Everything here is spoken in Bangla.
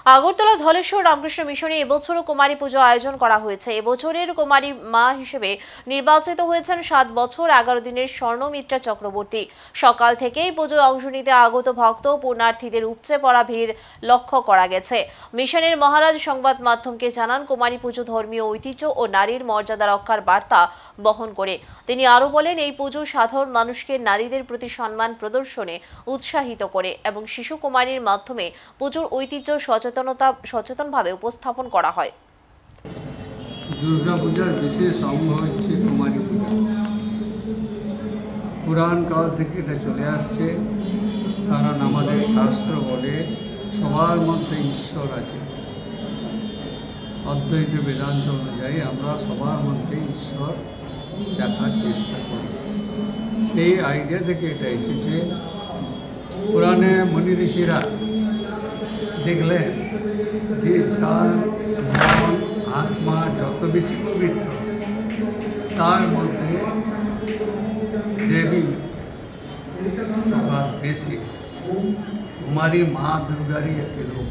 আগরতলা ধলেশ্বর রামকৃষ্ণ মিশনে এবছরও কুমারী পুজো আয়োজন করা হয়েছে। এবছরের কুমারী মা হিসেবে নির্বাচিত হয়েছেন 7 বছর 11 দিনের স্বর্ণমিত্রা চক্রবর্তী। সকাল থেকেই পুজোয় অংশ নিতে আগত ভক্ত পুণ্যার্থীদের উপচে পড়া ভিড় লক্ষ্য করা গেছে। মিশনের মহারাজ সংবাদ মাধ্যমকে জানান, কুমারী পুজো ধর্মীয় ঐতিহ্য ও নারীর মর্যাদা রক্ষার বার্তা বহন করে। তিনি আরও বলেন, এই পুজো সাধারণ মানুষকে নারীদের প্রতি সম্মান প্রদর্শনে উৎসাহিত করে এবং শিশু কুমারীর মাধ্যমে পুজোর ঐতিহ্য সচেতনভাবে উপস্থাপন করা হয়। দুর্গা পূজার বিশেষ অঙ্গ হচ্ছে কুমারী পূজা। পুরাণ কাল থেকে এটা চলে আসছে, কারণ আমাদের শাস্ত্র বলে সবার মধ্যে ঈশ্বর আছে। অদ্বৈত বেদান্ত অনুযায়ী আমরা সবার মধ্যে ঈশ্বর দেখার চেষ্টা করি। সেই আইডিয়া থেকে এটা এসেছে। পুরাণে মুনি ঋষিরা দেখলেন যে যার মন আত্মা যত বেশি পবিত্র, তার মধ্যে দেবী প্রকাশ বেশি। কুমারী মা দুর্গারই একটি রূপ।